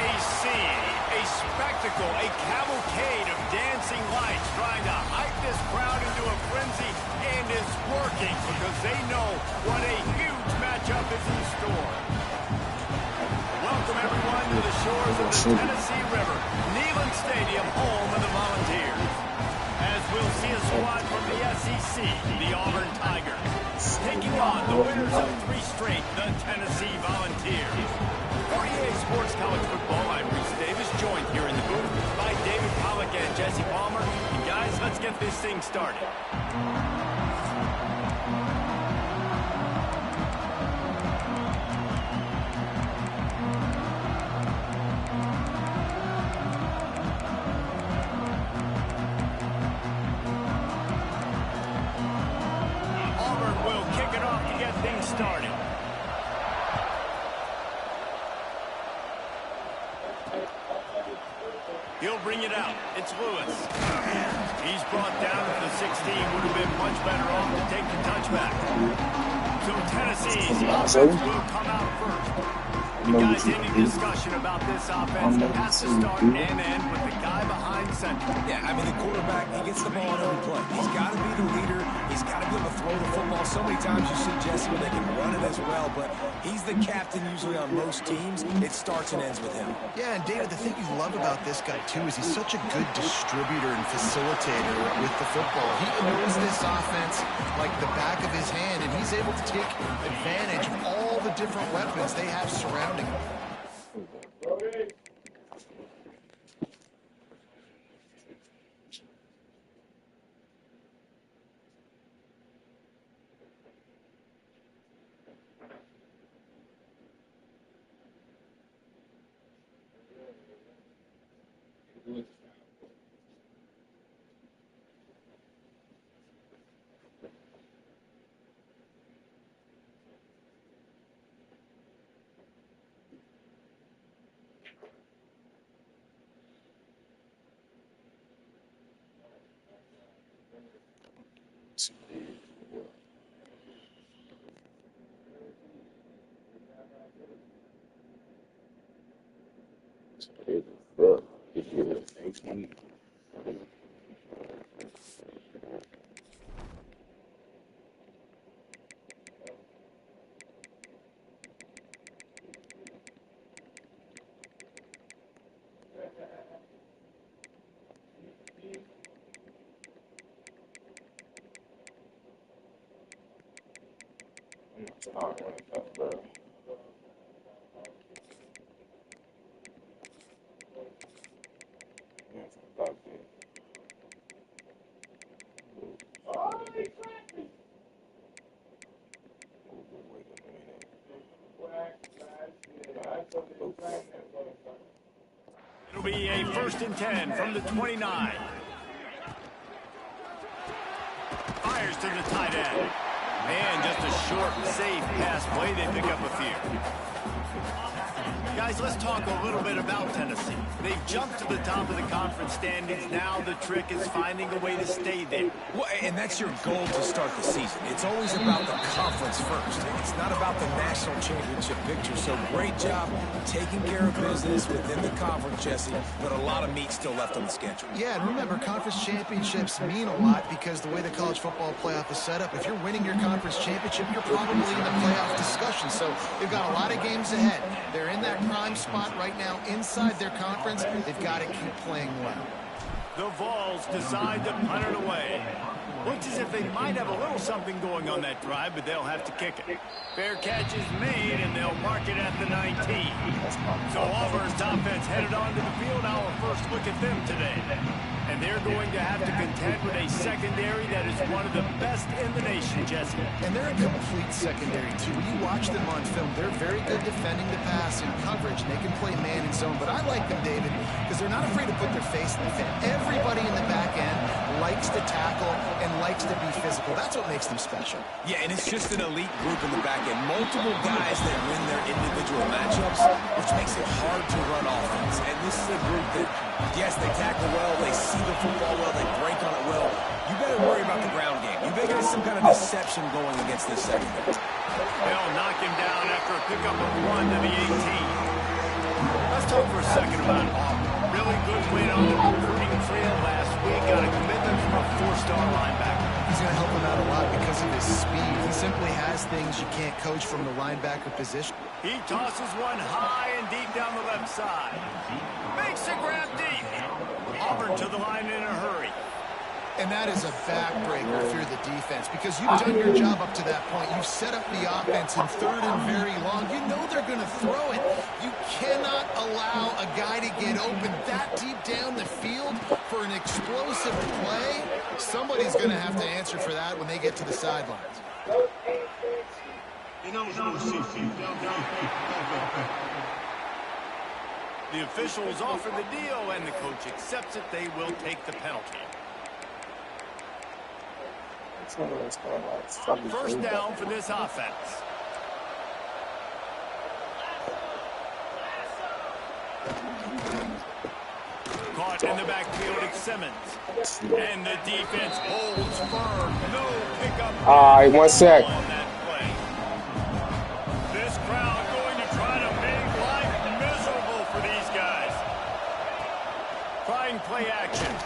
a spectacle, a cavalcade of dancing lights trying to hype this crowd into a frenzy, and it's working because they know what a huge matchup is in store. Welcome everyone to the shores of the Tennessee River, Neyland Stadium, home of the Volunteers. As we'll see a squad from the SEC, the Auburn Tigers, taking on the winners of 3 straight, the Tennessee Volunteers. 48 Sports College Football, I'm Reese Davis, joined here in the booth by David Pollack and Jesse Palmer. And guys, let's get this thing started. Auburn will kick it off to get things started. He'll bring it out. It's Lewis. He's brought down to the 16. Would have been much better off to take the touchback. So Tennessee's offense will come out first. You guys, any discussion about this offense has to start and end with the guy behind center. Yeah, I mean, the quarterback, he gets the ball on every play. He's got to be the leader. He's got to be able to throw the football. So many times you see Jesse where they can run it as well, but he's the captain usually on most teams. It starts and ends with him. Yeah, and David, the thing you love about this guy, too, is he's such a good distributor and facilitator with the football. He knows this offense like the back of his hand, and he's able to take advantage of all the different weapons they have surrounding him. It'll be a 1st and 10 from the 29. Fires to the tight end. And just a short, safe pass play. They pick up a few. Guys, let's talk a little bit about Tennessee. They've jumped to the top of the conference standings. Now the trick is finding a way to stay there. Well, and that's your goal to start the season. It's always about the conference first. It's not about the national championship picture. So great job taking care of business within the conference, Jesse, but a lot of meat still left on the schedule. Yeah, and remember, conference championships mean a lot because the way the college football playoff is set up, if you're winning your conference championship, you're probably in the playoff discussion. So they've got a lot of games ahead. They're in that prime spot right now inside their conference. They've got to keep playing well. The Vols decide to punt it away. Looks as if they might have a little something going on that drive, but they'll have to kick it. Fair catch is made, and they'll mark it at the 19. So Auburn's offense headed onto the field. Our first look at them today. And they're going to have to contend with a secondary that is one of the best in the nation, Jesse. And they're a complete secondary, too. When you watch them on film, they're very good defending the pass and coverage. They can play man and zone. But I like them, David, because they're not afraid to put their face in the fit. Everybody in the back end likes to tackle and likes to be physical. That's what makes them special. Yeah, and it's just an elite group in the back end. Multiple guys that win their individual matchups, which makes it hard to run offense. And this is a group that, yes, they tackle well, they see the football well, they break on it well. You better worry about the ground game. You better get some kind of deception going against this secondary. They'll knock him down after a pickup of 1 to the 18. Let's talk for a second about Auburn. Really good win on the recruiting trail last week. Got a commitment from a 4-star linebacker. He's going to help him out a lot because of his speed. He simply has things you can't coach from the linebacker position. He tosses one high and deep down the left side. Makes a grab deep. Auburn to the line in a hurry. And that is a backbreaker if you're the defense, because you've done your job up to that point. You've set up the offense in 3rd and very long. You know they're going to throw it. You cannot allow a guy to get open that deep down the field for an explosive play. Somebody's going to have to answer for that when they get to the sidelines. The officials offer the deal, and the coach accepts it. They will take the penalty. First down for this offense. Caught in the backfield, it's Simmons. And the defense holds firm. No pickup. 1 sec. On that play. This crowd going to try to make life miserable for these guys. Trying play action.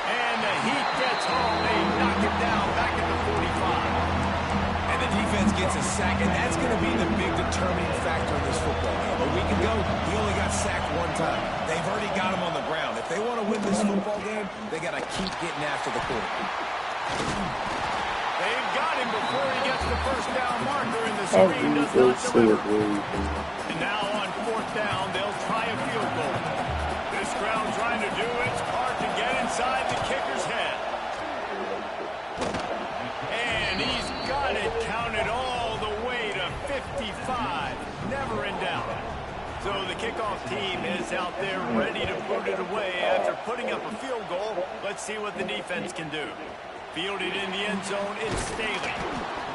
And the heat gets home. They knock it down back at the 45. And the defense gets a sack, and that's going to be the big determining factor in this football game. A week ago, he only got sacked 1 time. They've already got him on the ground. If they want to win this football game, they got to keep getting after the quarterback. They've got him before he gets the first down marker, and the screen does not deliver. And now on 4th down, they'll try a field goal. This crowd trying to do its part to get inside the kicker's head. And he's got it counted all the way to 55. Never in doubt. So the kickoff team is out there ready to put it away after putting up a field goal. Let's see what the defense can do. Fielded in the end zone, it's Staley.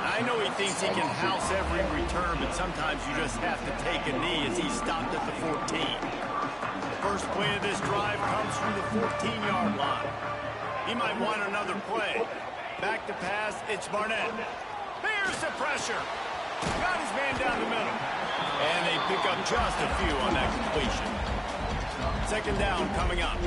I know he thinks he can house every return, but sometimes you just have to take a knee as he stopped at the 14. First play of this drive comes from the 14-yard line. He might want another play. Back to pass, it's Barnett. There's the pressure. Got his man down the middle. And they pick up just a few on that completion. 2nd down coming up.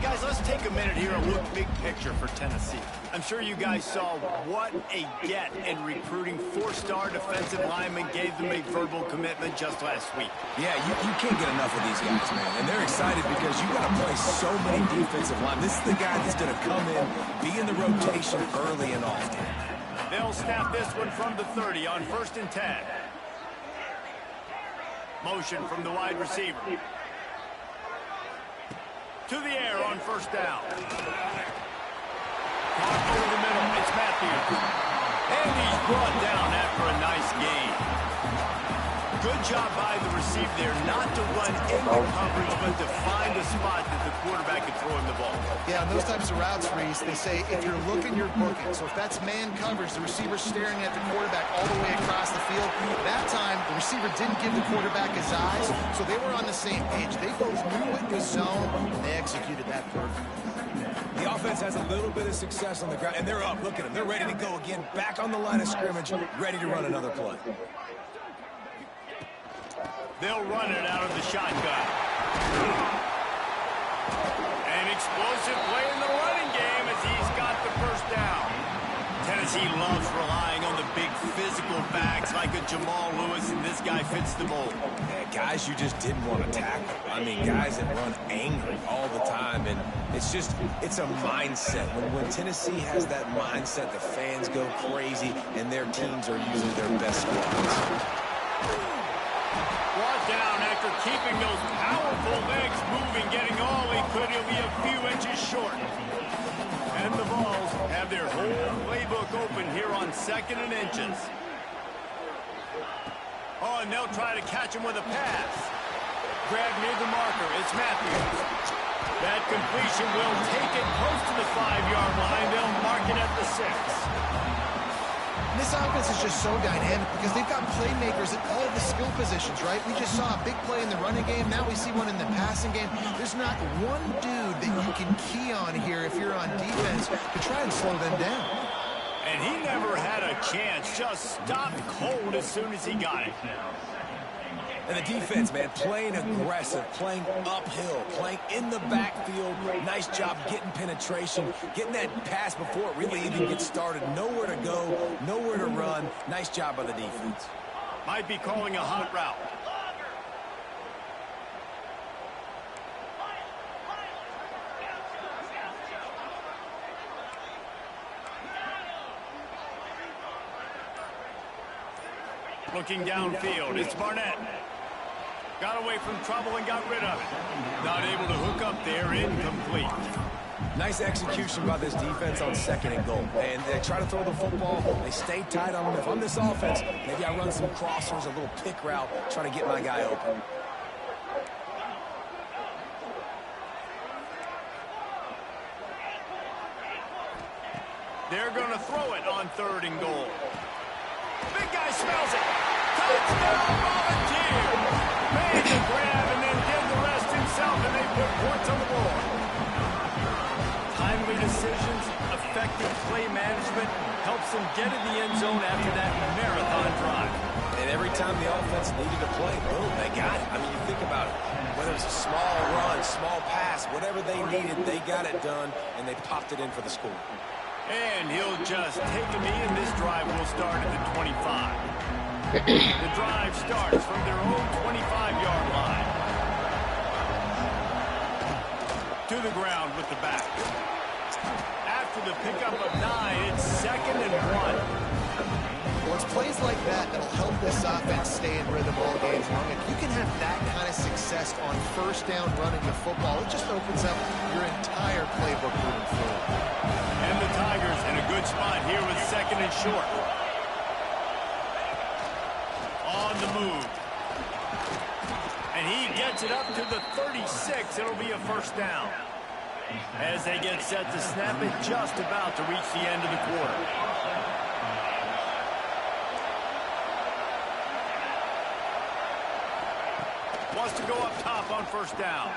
Guys, let's take a minute here and look big picture for Tennessee. I'm sure you guys saw what a get in recruiting 4-star defensive linemen gave them a verbal commitment just last week. Yeah, you can't get enough of these guys, man. And they're excited because you got to play so many defensive line. This is the guy that's going to come in, be in the rotation early and often. They'll snap this one from the 30 on 1st and 10. Motion from the wide receiver. To the air on 1st down. Caught over the middle, it's Matthews. And he's brought down after a nice gain. Good job by the receiver there, not to run into coverage, but to find a spot that the quarterback could throw him the ball. Yeah, on those types of routes, Reese, they say if you're looking, you're booking. So if that's man coverage, the receiver's staring at the quarterback all the way across the field. That time, the receiver didn't give the quarterback his eyes, so they were on the same page. They both knew it was zone, and they executed that perfectly. The offense has a little bit of success on the ground, and they're up. Look at them. They're ready to go again, back on the line of scrimmage, ready to run another play. They'll run it out of the shotgun. An explosive play in the running game as he's got the first down. Tennessee loves relying on the big physical backs like a Jamal Lewis, and this guy fits the mold. Yeah, guys you just didn't want to tackle. I mean, guys that run angry all the time, and it's a mindset. When Tennessee has that mindset, the fans go crazy, and their teams are using their best squads. Brought down after keeping those powerful legs moving, getting all he could. He'll be a few inches short. And the Vols have their whole playbook open here on 2nd and inches. Oh, and they'll try to catch him with a pass. Grab near the marker. It's Matthews. That completion will take it close to the 5-yard line. They'll mark it at the 6. This offense is just so dynamic because they've got playmakers at all the skill positions, right? We just saw a big play in the running game. Now we see one in the passing game. There's not one dude that you can key on here if you're on defense to try and slow them down. And he never had a chance. Just stopped cold as soon as he got it. And the defense, man, playing aggressive, playing uphill, playing in the backfield. Nice job getting penetration, getting that pass before it really even gets started. Nowhere to go, nowhere to run. Nice job by the defense. Might be calling a hot route. Looking downfield, it's Barnett. Got away from trouble and got rid of it. Not able to hook up there, incomplete. Nice execution by this defense on 2nd and goal. And they try to throw the football. They stay tight on them. If I'm this offense, maybe I run some crossers, a little pick route, try to get my guy open. They're going to throw it on 3rd and goal. Big guy smells it. Touchdown, Volunteer. Made the grab and then did the rest himself, and they put points on the board. Timely decisions, effective play management helps them get in the end zone after that marathon drive. And every time the offense needed to play, boom, they got it. I mean, you think about it. Whether it's a small run, small pass, whatever they needed, they got it done, and they popped it in for the score. And he'll just take a knee, and this drive will start at the 25. The drive starts from their own 25-yard line. To the ground with the back. After the pickup of 9, it's 2nd and 1. Well, it's plays like that that'll help this offense stay in rhythm all games long. If you can have that kind of success on 1st down running the football, it just opens up your entire playbook moving forward. And the Tigers in a good spot here with 2nd and short. On the move. And he gets it up to the 36. It'll be a 1st down. As they get set to snap it, just about to reach the end of the quarter. Wants to go up top on 1st down.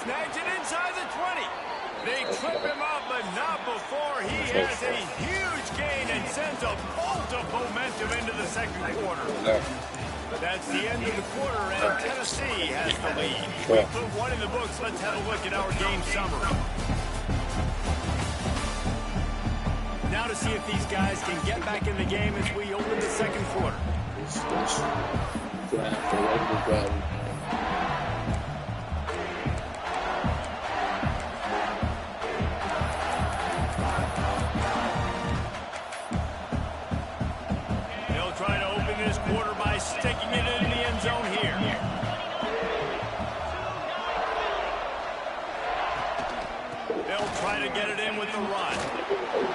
Snags it inside the 20. They trip him up, but not before he has a huge gain and sends a bolt of momentum into the 2nd quarter. That's the end of the quarter, and Tennessee has the lead. We put one in the books. Let's have a look at our game summary. Now to see if these guys can get back in the game as we open the 2nd quarter. They'll try to open this quarter by sticking it in the end zone here. They'll try to get it in with the run.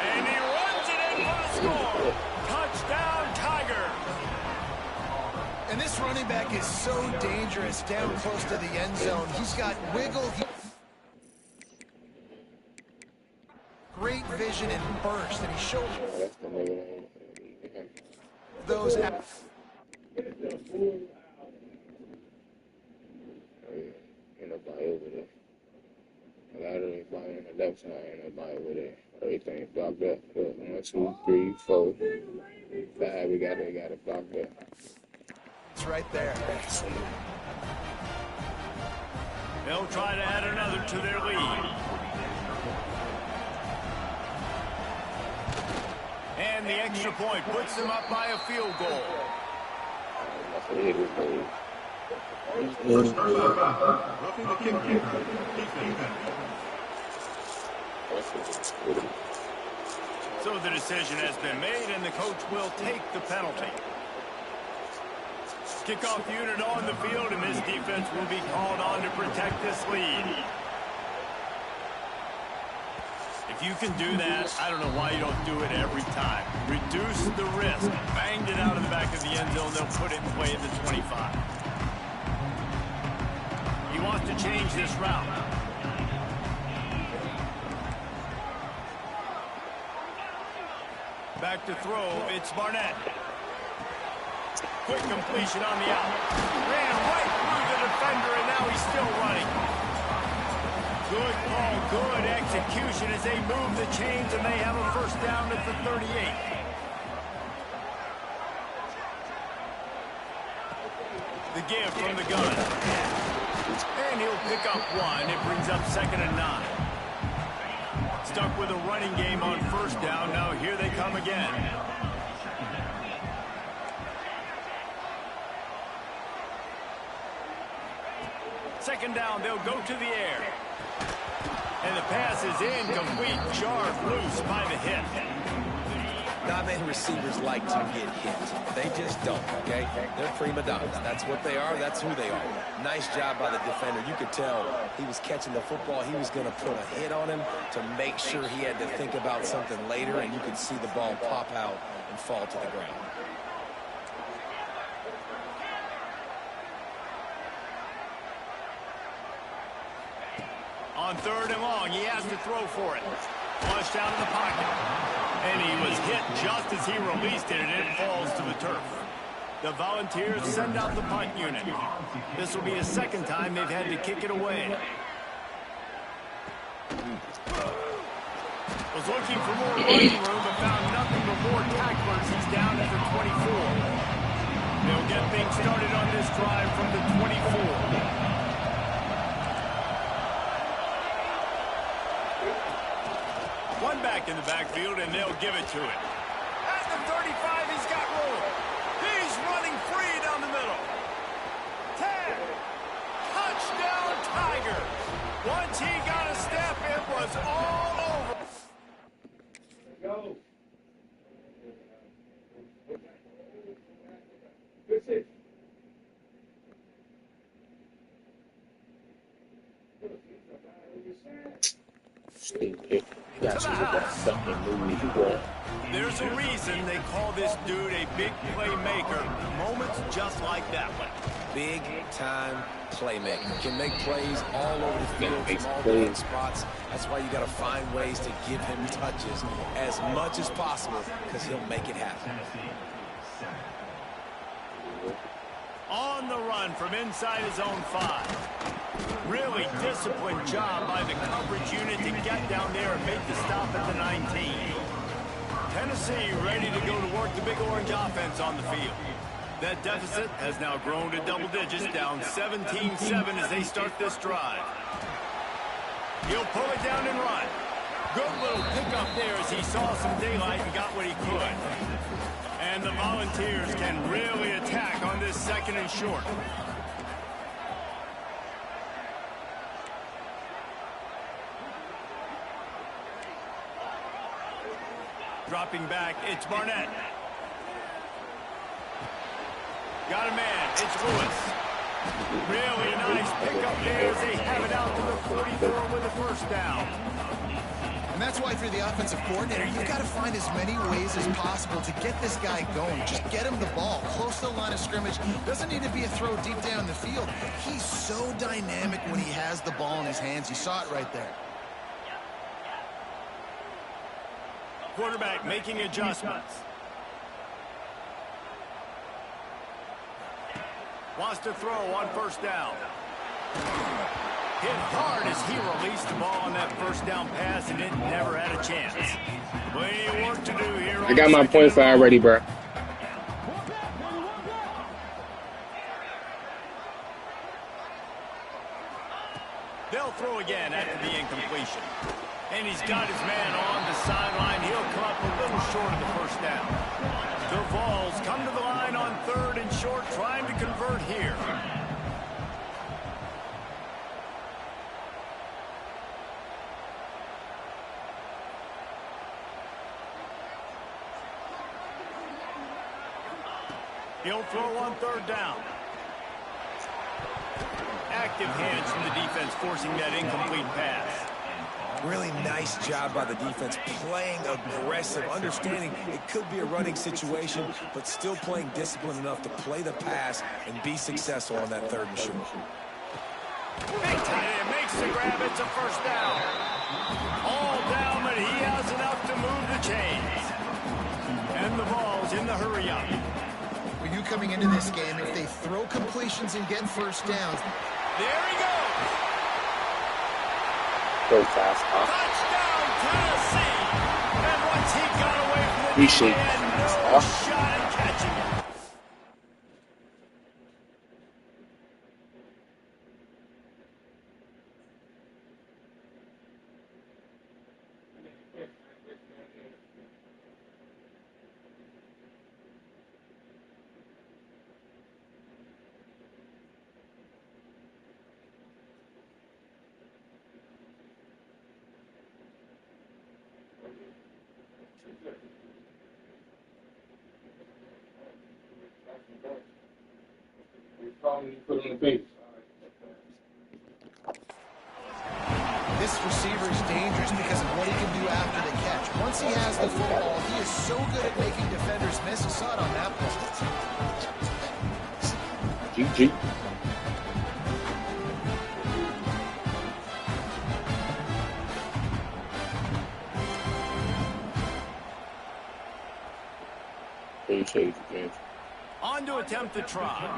And he runs it in for the score. Touchdown, Tigers. And this running back is so dangerous down close to the end zone. He's got wiggle. Great vision and burst, and he showed those. Ain't nobody over there. A lot of everybody on the left side, ain't nobody over there. Everything blocked up. Look, 1, 2, 3, 4, 5. We got it blocked up. It's right there. They'll try to add another to their lead. And the extra point puts them up by a field goal. So the decision has been made, and the coach will take the penalty. Kickoff unit on the field, and this defense will be called on to protect this lead. If you can do that, I don't know why you don't do it every time. Reduce the risk. Banged it out of the back of the end zone. They'll put it in play at the 25. He wants to change this route. Back to throw. It's Barnett. Quick completion on the out. Ran right through the defender, and now he's still running. Good call, good execution as they move the chains, and they have a 1st down at the 38. The give from the gun. And he'll pick up one. It brings up 2nd and 9. Stuck with a running game on 1st down. Now here they come again. Second down, they'll go to the air. And the pass is incomplete. Jarred loose by the hit. Not many receivers like to get hit. They just don't, okay? They're prima donnas. That's what they are. That's who they are. Nice job by the defender. You could tell he was catching the football. He was going to put a hit on him to make sure he had to think about something later, and you could see the ball pop out and fall to the ground. On 3rd and long, he has to throw for it. Flushed out of the pocket. And he was hit just as he released it, and it falls to the turf. The Volunteers send out the punt unit. This will be the 2nd time they've had to kick it away. Was looking for more running room, but found nothing but more tacklers. He's down at the 24. They'll get things started on this drive from the 24. One back in the backfield, and they'll give it to him. At the 35, he's got room. He's running free down the middle. 10. Touchdown, Tigers. Once he got a step, it was all over. Go. There's a reason they call this dude a big playmaker. Moments just like that one. Big-time playmaker. Can make plays all over the field from all different spots. That's why you got to find ways to give him touches as much as possible, because he'll make it happen. On the run from inside his own 5. Really disciplined job by the coverage unit to get down there and make the stop at the 19. Tennessee ready to go to work the Big Orange offense on the field. That deficit has now grown to double digits, down 17-7 as they start this drive. He'll pull it down and run. Good little pickup there as he saw some daylight and got what he could. And the Volunteers can really attack on this 2nd and short. Dropping back, it's Barnett. Got a man, it's Lewis. Really nice pickup there as they have it out to the 44 with a 1st down. And that's why, for the offensive coordinator, you've got to find as many ways as possible to get this guy going. Just get him the ball close to the line of scrimmage. Doesn't need to be a throw deep down the field. He's so dynamic when he has the ball in his hands. You saw it right there. Quarterback making adjustments. Wants to throw on 1st down. Hit hard as he released the ball on that 1st down pass, and it never had a chance. Plenty of work to do here. I got my point five ready, bro. They'll throw again after the incompletion. And he's got his man on the sideline. He'll come up a little short of the 1st down. The Vols come to the line on 3rd and short, trying to convert here. He'll throw on 3rd down. Active hands from the defense forcing that incomplete pass. Really nice job by the defense, playing aggressive, understanding it could be a running situation, but still playing disciplined enough to play the pass and be successful on that 3rd and short. Big tight end makes the grab. It's a 1st down. All down, but he has enough to move the chains. And the ball's in the hurry up. For you coming into this game, if they throw completions and get 1st downs. There he goes. Go fast, huh? Touchdown, Tennessee. And once he got away from the Appreciate no it. shot at catching it. This receiver is dangerous because of what he can do after the catch. Once he has the football, he is so good at making defenders miss. You saw it on that play. GG. Appreciate you, James. On to attempt the try.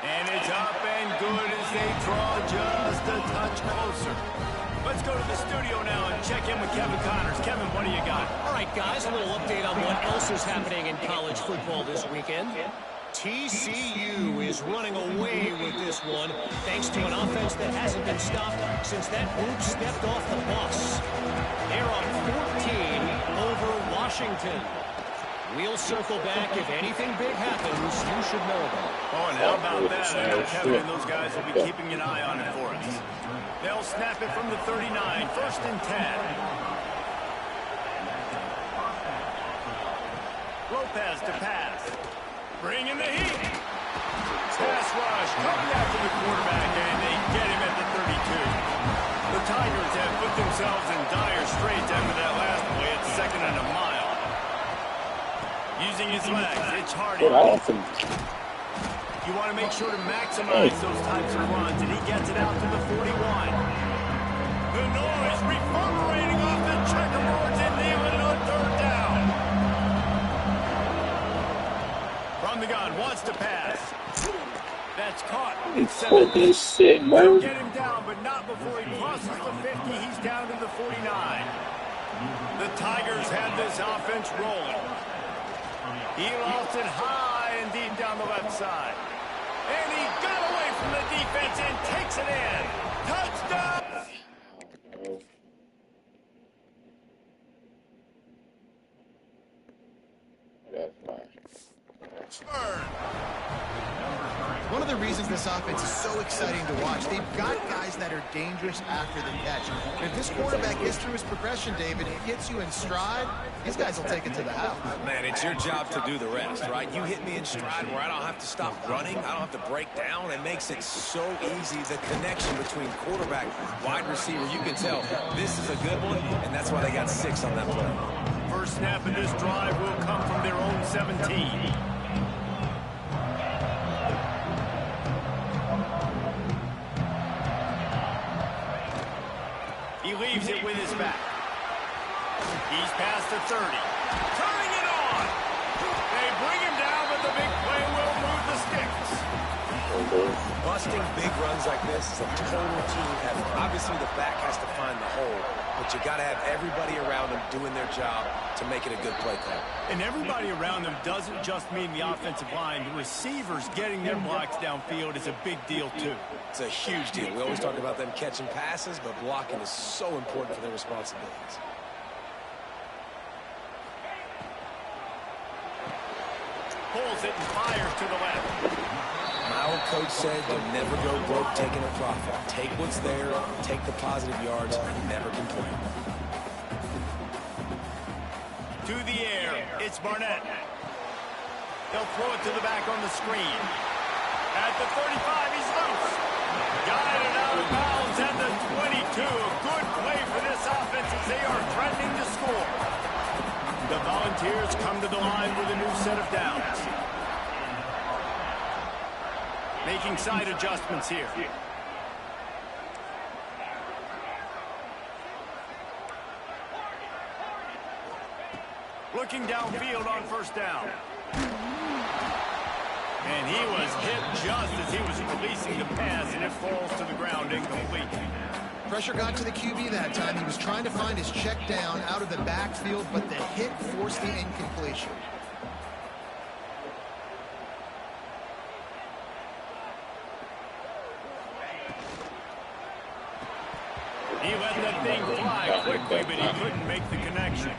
And it's up and good as they draw just a touch closer. Let's go to the studio now and check in with Kevin Connors. Kevin, what do you got? All right, guys, a little update on what else is happening in college football this weekend. TCU is running away with this one, thanks to an offense that hasn't been stopped since that group stepped off the bus. They're up 14 over Washington. We'll circle back. If anything big happens, you should know about it. Oh, and how about that? I know Kevin and those guys will be keeping an eye on it for us. They'll snap it from the 39, 1st and 10. Lopez to pass. Bring in the heat. Pass rush. Coming after the quarterback, and they get him at the 32. The Tigers have put themselves in dire straits after that last play at 2nd and a mile. Using his legs, it's Hardy. Awesome. You want to make sure to maximize those types of runs, and he gets it out to the 41. The noise reverberating off the checkerboards and nailing on 3rd down. From the gun, wants to pass. That's caught. Holy shit, They'll man. get him down, but not before he crosses the 50. He's down to the 49. The Tigers have this offense rolling. He lost it high and deep down the left side. And he got away from the defense and takes it in. Touchdown! That's fine. One of the reasons this offense is so exciting to watch, they've got guys that are dangerous after the catch. And if this quarterback gets through his progression, David, he gets you in stride, these guys will take it to the house. Man, it's your job to do the rest, right? You hit me in stride where I don't have to stop running. I don't have to break down. It makes it so easy. The connection between quarterback, wide receiver, you can tell this is a good one, and that's why they got 6 on that play. First snap of this drive will come from their own 17. He leaves it with his back. He's past the 30. Turning it on. They bring him down, but the big play will move the sticks. Busting big runs like this is a total team effort. Obviously, the back has to find the hole, but you got to have everybody around them doing their job to make it a good play call. And everybody around them doesn't just mean the offensive line. The receivers getting their blocks downfield is a big deal, too. It's a huge deal. We always talk about them catching passes, but blocking is so important for their responsibilities. Pulls it and fires to the left. My old coach said you'll never go broke taking a profit. Take what's there, take the positive yards, and never complain. To the air, it's Barnett. They'll throw it to the back on the screen. At the 35, he's loose. Guided out of bounds at the 22. Good play for this offense as they are threatening to score. The Volunteers come to the line with a new set of downs. Making side adjustments here. Looking downfield on 1st down. And he was hit just as he was releasing the pass, and it falls to the ground incomplete. Pressure got to the QB that time. He was trying to find his check down out of the backfield, but the hit forced the incompletion. He let that thing fly quickly, but he couldn't make the connection.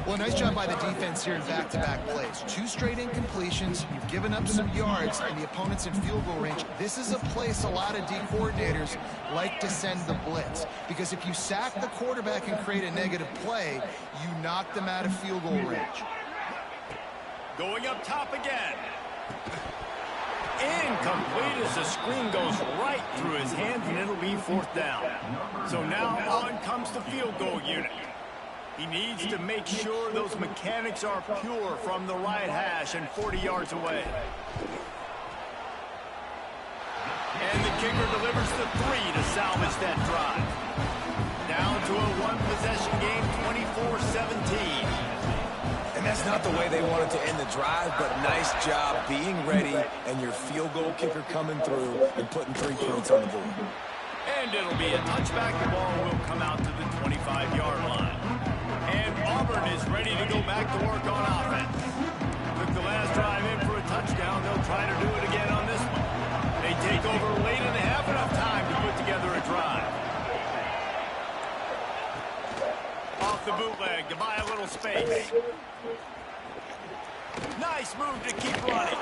Well, nice job by the defense here in back-to-back plays. 2 straight incompletions. You've given up some yards, and the opponent's in field goal range. This is a place a lot of D coordinators like to send the blitz, because if you sack the quarterback and create a negative play, you knock them out of field goal range. Going up top again. Incomplete as the screen goes right through his hands, and it'll be 4th down. So now on comes the field goal unit. He needs to make sure those mechanics are pure from the right hash and 40 yards away. And the kicker delivers the 3 to salvage that drive. Down to a one-possession game, 24-17. And that's not the way they wanted to end the drive, but nice job being ready and your field goal kicker coming through and putting 3 points on the board. And it'll be a touchback. The ball will come out to the 25-yard line. And Auburn is ready to go back to work on offense. Took the last drive in for a touchdown. They'll try to do it again on this one. They take over late and they have enough time to put together a drive. Off the bootleg to buy a little space. Nice move to keep running.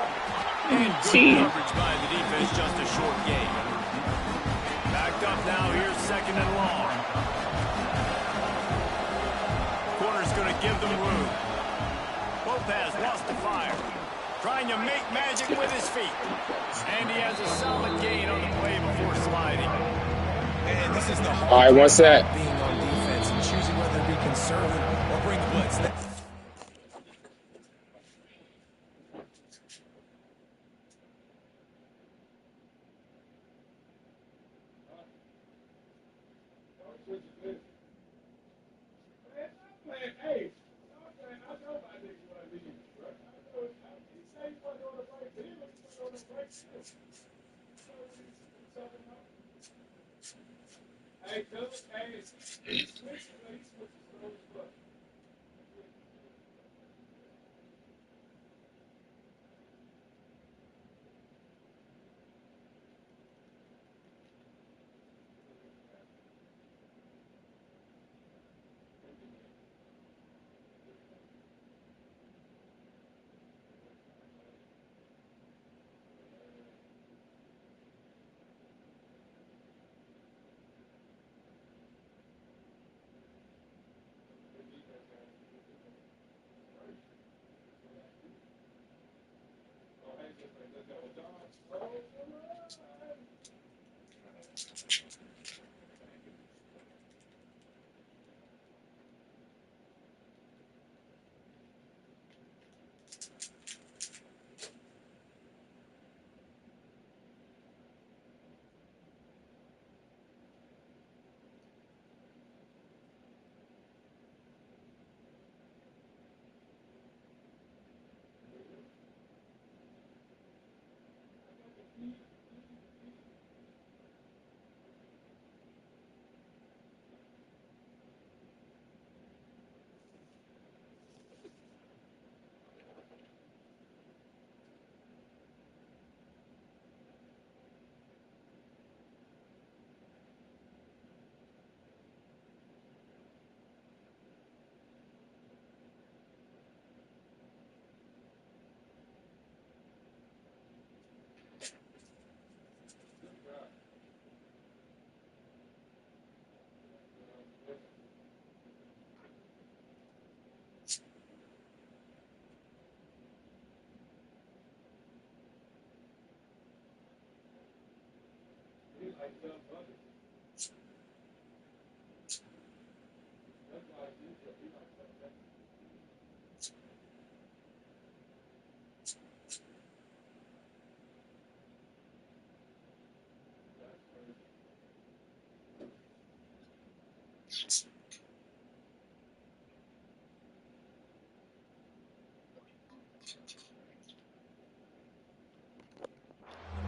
And good coverage by the defense, just a short gain. Backed up now, here's 2nd and long. Corner's going to give them room. Lopez lost the fire. Trying to make magic with his feet. And he has a solid gain on the play before sliding. And this is the hard All right, what's that? Being on defense and choosing whether to be conservative or bring blitz.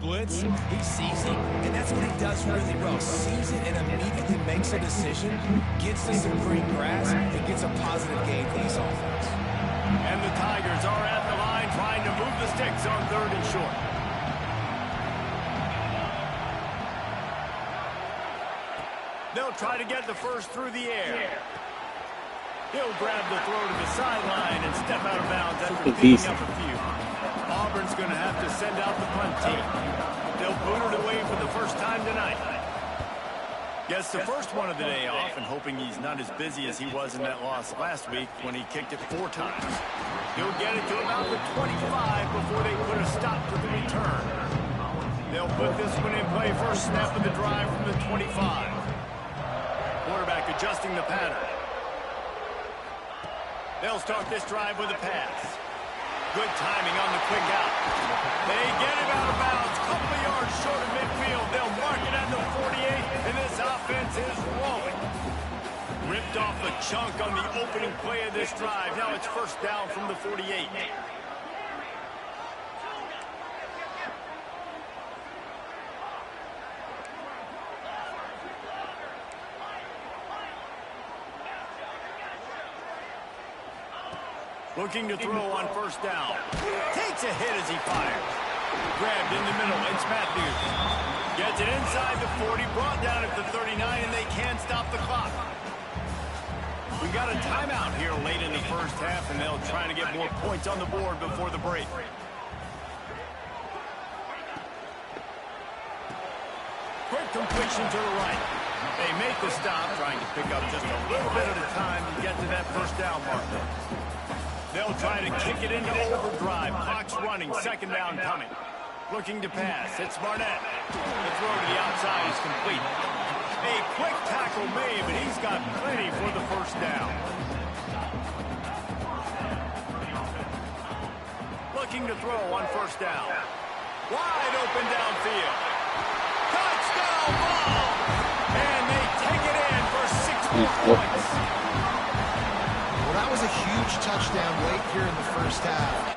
Blitz, he sees it, and that's what he does really well. Sees it and immediately makes a decision, gets to some green grass, and gets a positive gain for this offense. And the Tigers are at the line trying to move the sticks on 3rd and short. They'll try to get the first through the air. He'll grab the throw to the sideline and step out of bounds after picking up a few. Auburn's going to have to send out the punt team. They'll boot it away for the first time tonight. Gets the first one of the day off and hoping he's not as busy as he was in that loss last week when he kicked it 4 times. He'll get it to about the 25 before they put a stop return. They'll put this one in play first snap of the drive from the 25. Quarterback adjusting the pattern. They'll start this drive with a pass. Good timing on the quick out. They get it out of bounds. Couple of yards short of midfield. They'll mark it at the 48, and this offense is rolling. Ripped off a chunk on the opening play of this drive. Now it's first down from the 48. Looking to throw on first down. Takes a hit as he fires. Grabbed in the middle. It's Matthews. Gets it inside the 40. Brought down at the 39, and they can't stop the clock. We got a timeout here late in the first half, and they'll try to get more points on the board before the break. Quick completion to the right. They make the stop, trying to pick up just a little bit at a time to get to that first down marker. They'll try to kick it into overdrive. Clock's running. Second down coming. Looking to pass. It's Barnett. The throw to the outside is complete. A quick tackle made, but he's got plenty for the first down. Looking to throw on first down. Wide open downfield. Touchdown ball! And they take it in for 6 points. Well, that was a huge touchdown late here in the first half.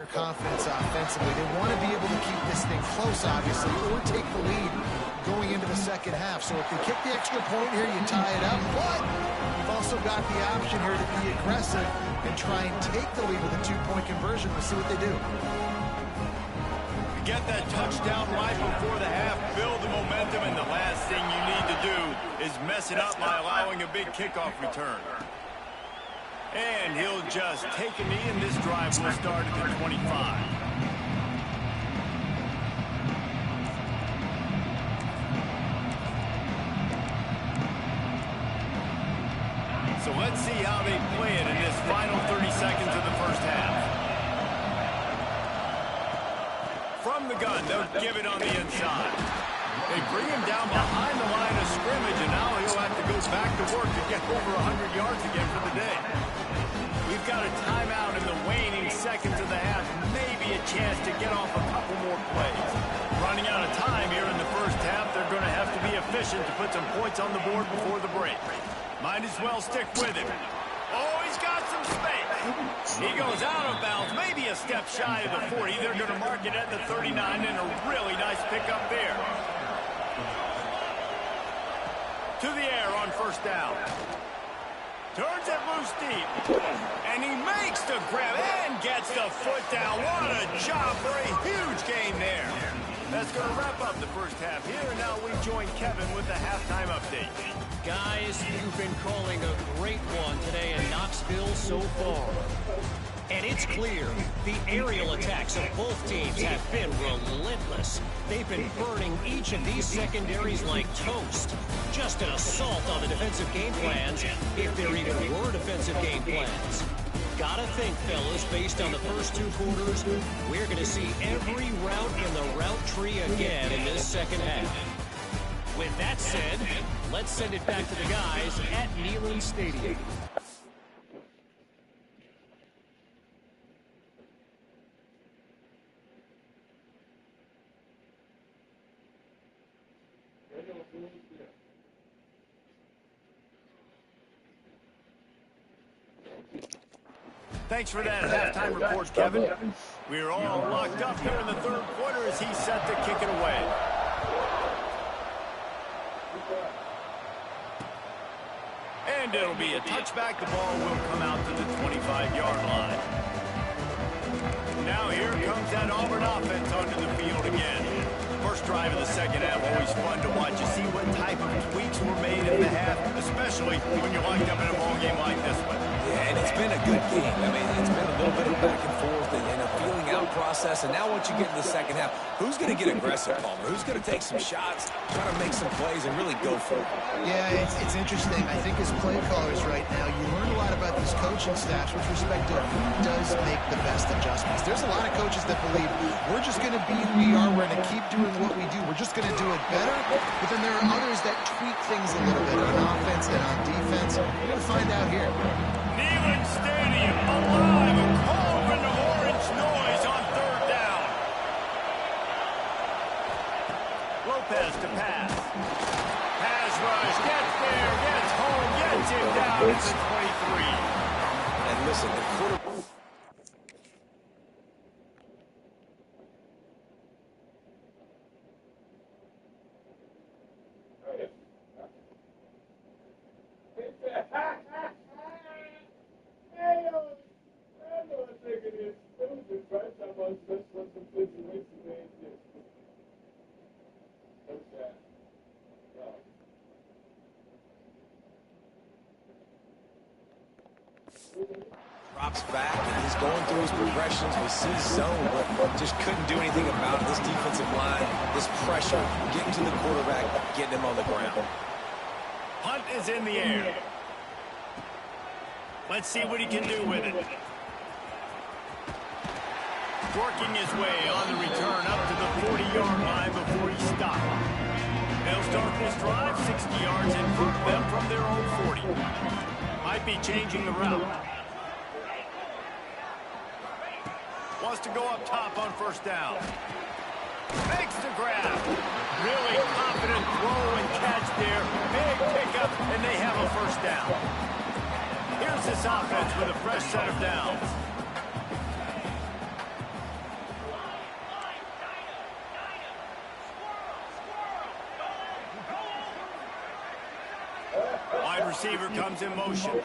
Confidence offensively. They want to be able to keep this thing close, obviously, or take the lead going into the second half. So if they kick the extra point here, you tie it up. But you've also got the option here to be aggressive and try and take the lead with a two-point conversion. We'll see what they do. Get that touchdown right before the half, build the momentum, and the last thing you need to do is mess it up by allowing a big kickoff return. And he'll just take a knee, and this drive will start at the 25. So let's see how they play it in this final 30 seconds of the first half. From the gun, they'll give it on the inside. They bring him down behind the line of scrimmage, and now he'll have to go back to work to get over 100 yards again for the day. We've got a timeout in the waning seconds of the half. Maybe a chance to get off a couple more plays. Running out of time here in the first half. They're going to have to be efficient to put some points on the board before the break. Might as well stick with him. Oh, he's got some space. He goes out of bounds, maybe a step shy of the 40. They're going to mark it at the 39, and a really nice pickup there. To the air on first down. Turns it loose deep. And he makes the grab and gets the foot down. What a job for a huge gain there. That's going to wrap up the first half here. And now we join Kevin with the halftime update. Guys, you've been calling a great one today in Knoxville so far. And it's clear the aerial attacks of both teams have been relentless. They've been burning each of these secondaries like toast. Just an assault on the defensive game plans, if there even were defensive game plans. Gotta think, fellas, based on the first two quarters, we're going to see every route in the route tree again in this second half. With that said, let's send it back to the guys at Neyland Stadium. Thanks for that halftime report, Kevin. We're all locked up here in the third quarter as he's set to kick it away. And it'll be a touchback. The ball will come out to the 25-yard line. Now here comes brings that Auburn offense onto the field again. First drive of the second half, always fun to watch. You see what type of tweaks were made in the half, especially when you're locked up in a ball game like this one. Yeah, and it's been a good game. I mean, it's been a little bit of back and forth and a feeling out process. And now once you get into the second half, who's going to get aggressive, Palmer? Who's going to take some shots, try to make some plays, and really go for it? Yeah, it's interesting. I think as play callers right now, you learn a lot about these coaching staffs with respect to who does make the best adjustments. There's a lot of coaches that believe we're just going to be who we are. We're going to keep doing what we do. We're just going to do it better. But then there are others that tweak things a little bit on offense and on defense. We're going to find out here. Neyland Stadium alive, a cauldron of orange noise on third down. Lopez to pass. Pass rush, gets there, gets home, gets him down at the 23. And listen, the quarterback... drops back, and he's going through his progressions. We see zone, but just couldn't do anything about it. This defensive line, this pressure, getting to the quarterback, getting him on the ground. Punt is in the air. Let's see what he can do with it. Working his way on the return up to the 40-yard line before he stopped. They'll start this drive 60 yards in front of them from their own 40. Might be changing the route. Wants to go up top on first down. Makes the grab. Really confident throw and catch there. Big pickup, and they have a first down. Here's this offense with a fresh set of downs. Wide receiver comes in motion.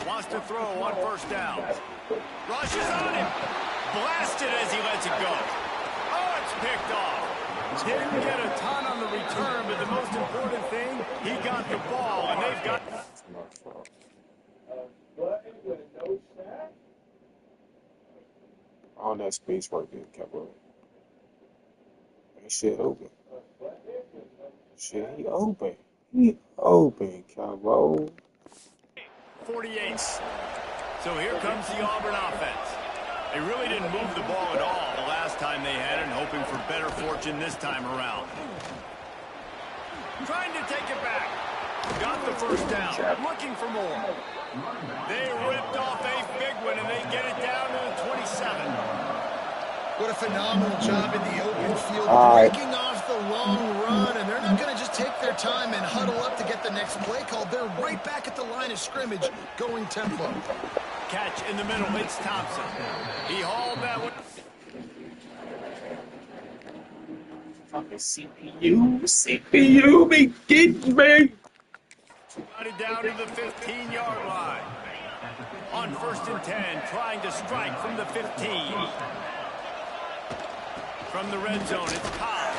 Wants to throw on first down. Rushes on him. Blasted as he lets it go. Oh, it's picked off. Didn't get a ton on the return, but the most important thing, he got the ball, and they've got... All that space right there, Kevo. That shit open. Shit, he open. He open, Kevo. 48. So here comes the Auburn offense. They really didn't move the ball at all the last time they had it, and hoping for better fortune this time around. Trying to take it back. Got the first down. Looking for more. They ripped off a big one, and they get it down to the 27. What a phenomenal job in the open field, breaking off the long run, and they're not going to just take their time and huddle up to get the next play called. They're right back at the line of scrimmage, going tempo. Catch in the middle, it's Thompson. He hauled that one. Fucking CPU be getting me. Got it down to the 15-yard line. On first and 10, trying to strike from the 15. From the red zone, it's Cobb.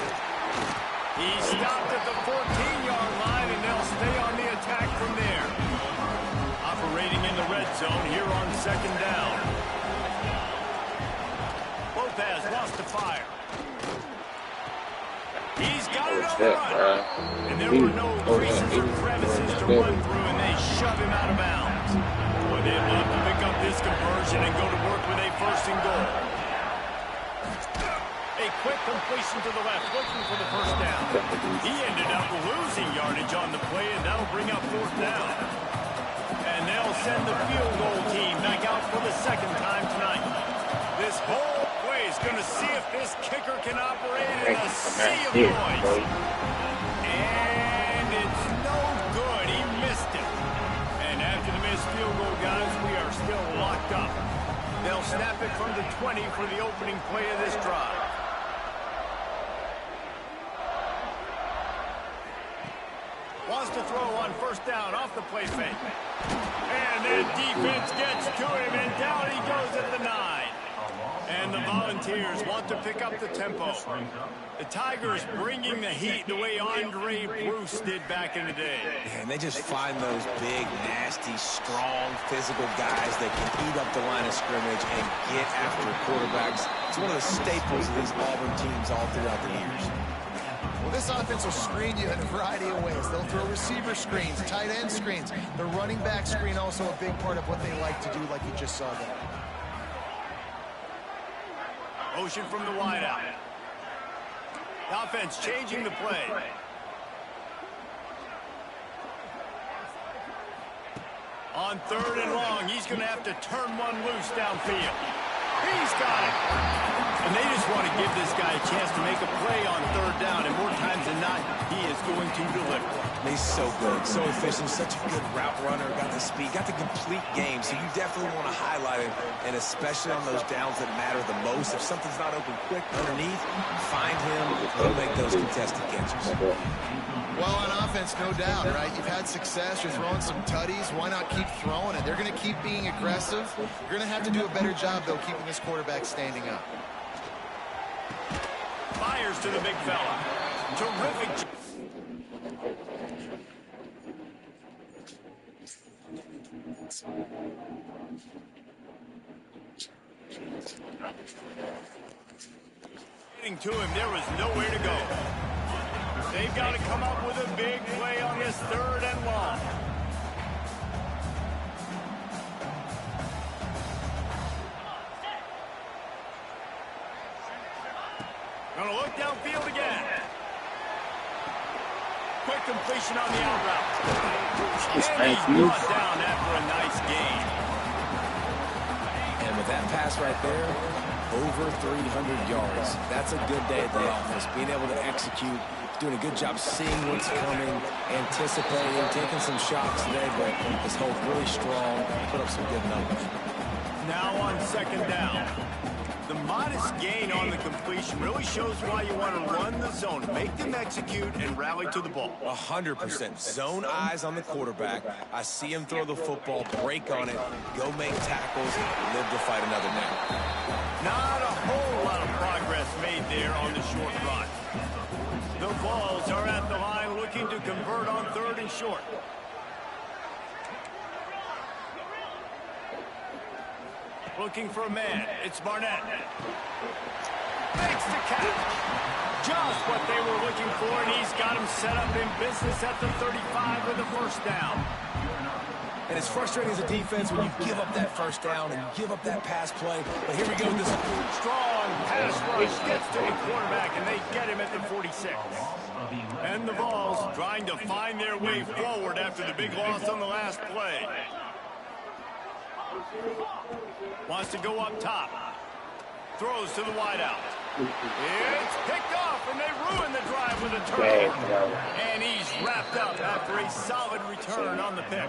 He stopped at the 14-yard line, and they'll stay on the attack from there. Operating in the red zone here on second down. Lopez wants to fire. He's got it on the run. And there were no creases or crevices to run through, and they shove him out of bounds. Boy, they'd love to pick up this conversion and go to work with a first and goal. A quick completion to the left, looking for the first down. He ended up losing yardage on the play, and that'll bring up fourth down. And they'll send the field goal team back out for the second time tonight. This whole play is going to see if this kicker can operate in a sea of noise. And it's no good. He missed it. And after the missed field goal, guys, we are still locked up. They'll snap it from the 20 for the opening play of this drive. Wants to throw on first down off the play fake. And then defense gets to him, and down he goes at the 9. And the Volunteers want to pick up the tempo. The Tigers bringing the heat the way Andre Bruce did back in the day. And they just find those big, nasty, strong, physical guys that can eat up the line of scrimmage and get after quarterbacks. It's one of the staples of these Auburn teams all throughout the years. Well, this offense will screen you in a variety of ways. They'll throw receiver screens, tight end screens. The running back screen also a big part of what they like to do, like you just saw there. Motion from the wideout. The offense changing the play. On 3rd and long, he's going to have to turn one loose downfield. He's got it. And they just want to give this guy a chance to make a play on 3rd down, and more times than not, he is going to deliver. He's so good, so efficient, such a good route runner, got the speed, got the complete game, so you definitely want to highlight him, and especially on those downs that matter the most. If something's not open quick underneath, find him, he'll make those contested catches. Well, on offense, no doubt, right? You've had success. You're throwing some tutties. Why not keep throwing it? They're going to keep being aggressive. You're going to have to do a better job, though, keeping this quarterback standing up. Fires to the big fella. Terrific. Getting to him, there was nowhere to go. They've got to come up with a big play on this 3rd and long. Gonna look downfield again. Quick completion on the out route. And he's brought down after a nice gain. And with that pass right there, over 300 yards. That's a good day at the office. Being able to execute, doing a good job seeing what's coming, anticipating, taking some shots today, but this hold really strong, put up some good numbers. Now on 2nd down. The modest gain on the completion really shows why you want to run the zone, make them execute, and rally to the ball. 100%. Zone eyes on the quarterback. I see him throw the football, break on it, go make tackles, live to fight another down. Not a whole lot of progress made there on the short run. The Vols are at the line looking to convert on 3rd and short. Looking for a man. It's Barnett. Makes the catch. Just what they were looking for, and he's got him set up in business at the 35 with the 1st down. And it's frustrating as a defense when you give up that 1st down and you give up that pass play. But here we go with this strong pass rush gets to the quarterback, and they get him at the 46. And the Vols trying to find their way forward after the big loss on the last play. Wants to go up top. Throws to the wideout. It's picked off, and they ruin the drive with a turnover. And he's wrapped up after a solid return on the pick.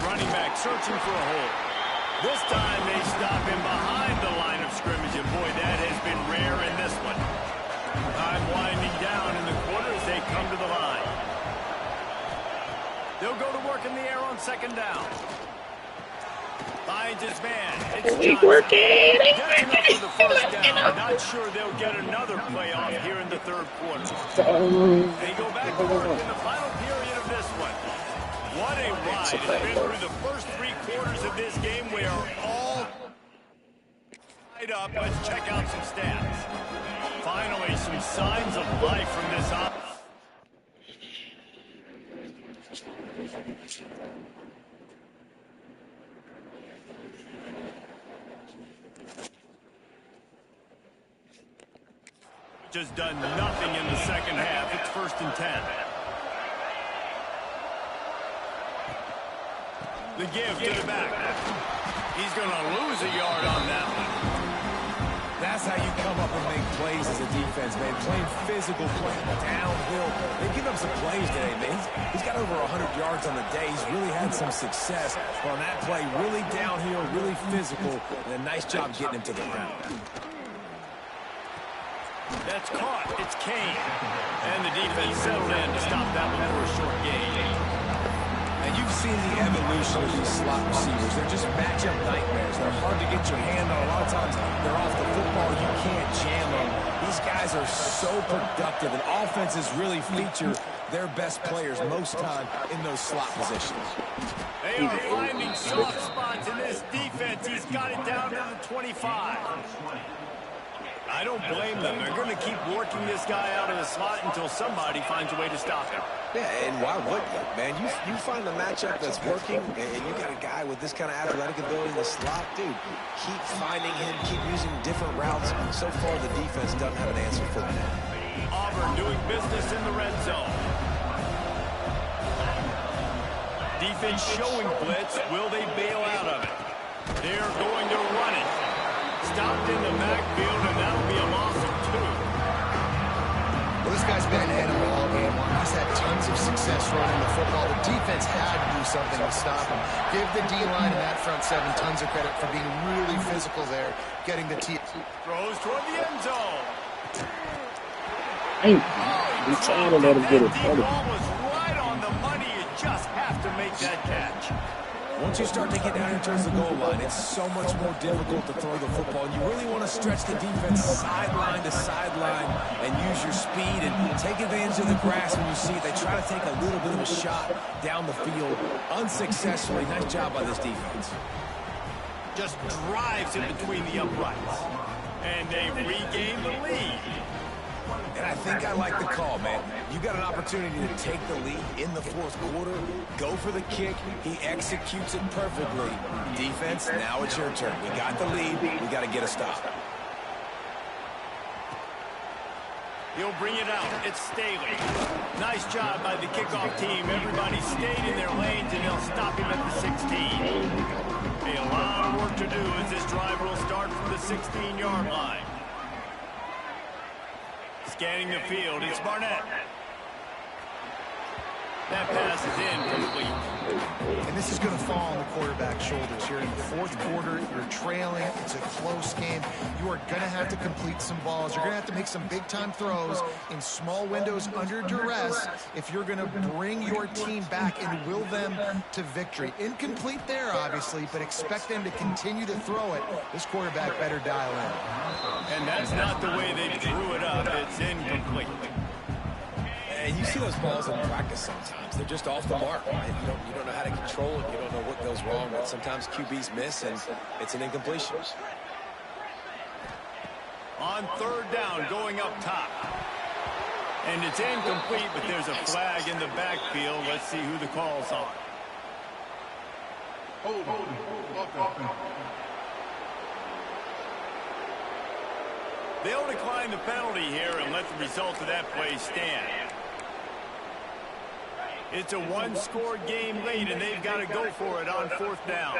Running back searching for a hole. This time they stop him behind the line of scrimmage, and boy, that has been rare in this one. Time winding down in the quarter as they come to the line. They'll go to work in the air on 2nd down. Finds his man. It's Johnson. Working. That's enough for the 1st down. Not sure they'll get another play off here in the 3rd quarter. They go back to work in the final period of this one. What a ride. It's been through the first 3 quarters of this game. We are all tied up. Let's check out some stats. Finally, some signs of life from this offense. Just done nothing in the 2nd half. It's 1st and 10. The give to the back. He's going to lose a yard on that one. That's how you come up and make plays as a defense, man. Playing physical, playing downhill. They've given up some plays today, man. He's got over 100 yards on the day. He's really had some success. But on that play, really downhill, really physical, and a nice job getting him to the ground. That's caught. It's Kane. And the defense settled in to stop that one for a short gain. And you've seen the evolution of these slot receivers. They're just matchup nightmares. They're hard to get your hand on. A lot of times they're off the football. You can't jam them. These guys are so productive, and offenses really feature their best players most time in those slot positions. They are finding soft spots in this defense. He's got it down to the 25. I don't blame them. They're going to keep working this guy out of the slot until somebody finds a way to stop him. Yeah, and why wouldn't you, man? You find a matchup that's working, and you got a guy with this kind of athletic ability in the slot, dude. Keep finding him, keep using different routes. So far, the defense doesn't have an answer for him. Auburn doing business in the red zone. Defense showing blitz. Will they bail out of it? They're going to run it. Stopped in the backfield, and that'll be a loss of 2. Well, this guy's been an animal all game long. He's had tons of success running the football. The defense had to do something to stop him. Give the D-line and that front 7 tons of credit for being really physical there, getting the T. Throws toward the end zone. Hey, he's trying to let him get it. That deep ball was right on the money. You just have to make that catch. Once you start to get down here towards the goal line, it's so much more difficult to throw the football. And you really want to stretch the defense sideline to sideline and use your speed and take advantage of the grass when you see it. They try to take a little bit of a shot down the field unsuccessfully. Nice job by this defense. Just drives in between the uprights. And they regain the lead. And I think I like the call, man. You got an opportunity to take the lead in the 4th quarter. Go for the kick. He executes it perfectly. Defense, now it's your turn. We got the lead. We got to get a stop. He'll bring it out. It's Staley. Nice job by the kickoff team. Everybody stayed in their lanes, and they'll stop him at the 16. A lot of work to do as this drive will start from the 16-yard line. Scanning the field, it's Barnett. That pass is incomplete. And this is going to fall on the quarterback's shoulders here in the 4th quarter. You're trailing. It's a close game. You are going to have to complete some balls. You're going to have to make some big-time throws in small windows under duress if you're going to bring your team back and will them to victory. Incomplete there, obviously, but expect them to continue to throw it. This quarterback better dial in. And that's not the way they drew it up. It's incomplete. And you see those balls in practice sometimes. They're just off the mark, right? You don't know how to control it. You don't know what goes wrong, but sometimes QBs miss, and it's an incompletion. On 3rd down, going up top. And it's incomplete, but there's a flag in the backfield. Let's see who the call's on. They'll decline the penalty here and let the result of that play stand. It's a 1-score game late, and they've got to go for it on 4th down.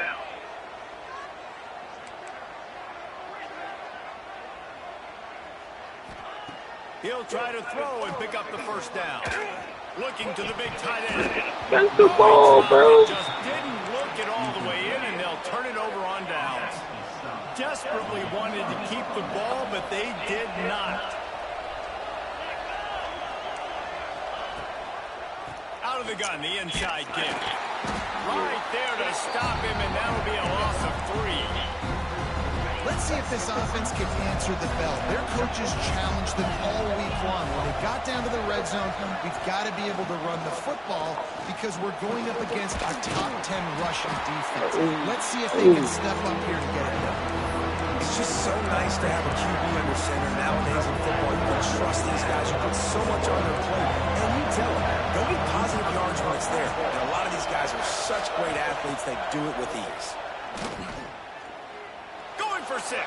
He'll try to throw and pick up the 1st down. Looking to the big tight end. That's the ball, bro. Just didn't look it all the way in, and they'll turn it over on downs. Desperately wanted to keep the ball, but they did not. Out of the gun, the inside kick. Right there to stop him, and that'll be a loss of 3. Let's see if this offense can answer the bell. Their coaches challenged them all week long. When they got down to the red zone, we've got to be able to run the football because we're going up against a top 10 rushing defense. Let's see if they can step up here to get it done. It's just so nice to have a QB under center nowadays in football. You can trust these guys. You put so much on their plate. And you tell them, go get positive yards when it's there. And a lot of these guys are such great athletes, they do it with ease. Going for 6.